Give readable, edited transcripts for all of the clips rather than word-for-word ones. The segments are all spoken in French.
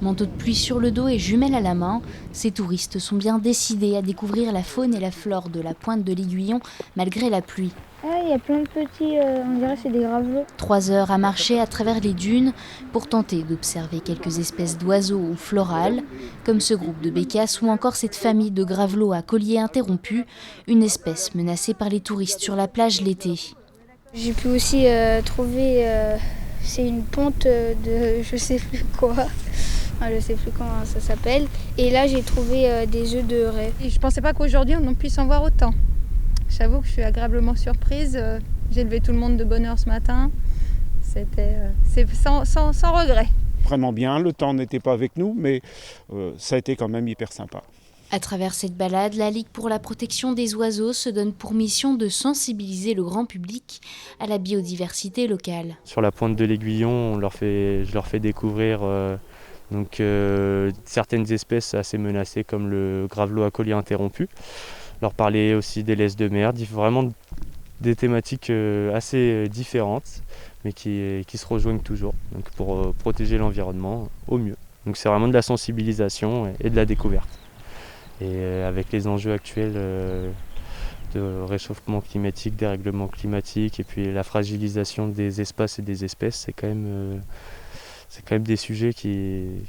Manteau de pluie sur le dos et jumelles à la main, ces touristes sont bien décidés à découvrir la faune et la flore de la pointe de l'Aiguillon malgré la pluie. Ah, il y a plein de petits, on dirait que c'est des gravelots. 3 heures à marcher à travers les dunes pour tenter d'observer quelques espèces d'oiseaux ou florales, comme ce groupe de bécasses ou encore cette famille de gravelots à collier interrompu, une espèce menacée par les touristes sur la plage l'été. J'ai pu aussi trouver, c'est une ponte de je sais plus quoi, je sais plus comment ça s'appelle. Et là j'ai trouvé des œufs de raie. Et je pensais pas qu'aujourd'hui on puisse en voir autant. J'avoue que je suis agréablement surprise. J'ai levé tout le monde de bonne heure ce matin. C'est sans regret. Vraiment bien, le temps n'était pas avec nous, mais ça a été quand même hyper sympa. À travers cette balade, la Ligue pour la protection des oiseaux se donne pour mission de sensibiliser le grand public à la biodiversité locale. Sur la pointe de l'Aiguillon, je leur fais découvrir certaines espèces assez menacées comme le gravelot à collier interrompu. Leur parler aussi des laisses de mer, vraiment des thématiques assez différentes, mais qui se rejoignent toujours donc pour protéger l'environnement au mieux. Donc c'est vraiment de la sensibilisation et de la découverte. Et avec les enjeux actuels de réchauffement climatique, dérèglement climatique et puis la fragilisation des espaces et des espèces, c'est quand même des sujets qu'il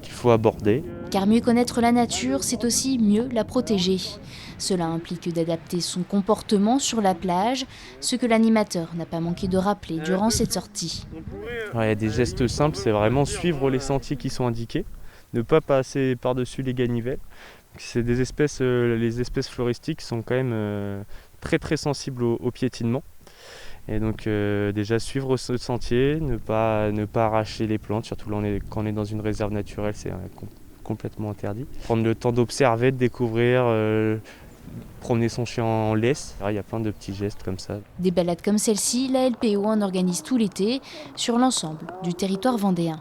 faut aborder. Car mieux connaître la nature, c'est aussi mieux la protéger. Cela implique d'adapter son comportement sur la plage, ce que l'animateur n'a pas manqué de rappeler durant cette sortie. Alors, il y a des gestes simples, c'est vraiment suivre les sentiers qui sont indiqués, ne pas passer par-dessus les ganivelles. C'est des espèces, les espèces floristiques sont quand même très très sensibles au piétinement. Et donc déjà suivre ce sentier, ne pas arracher les plantes, surtout là quand on est dans une réserve naturelle, c'est complètement interdit. Prendre le temps d'observer, de découvrir, promener son chien en laisse. Il y a plein de petits gestes comme ça. Des balades comme celle-ci, la LPO en organise tout l'été sur l'ensemble du territoire vendéen.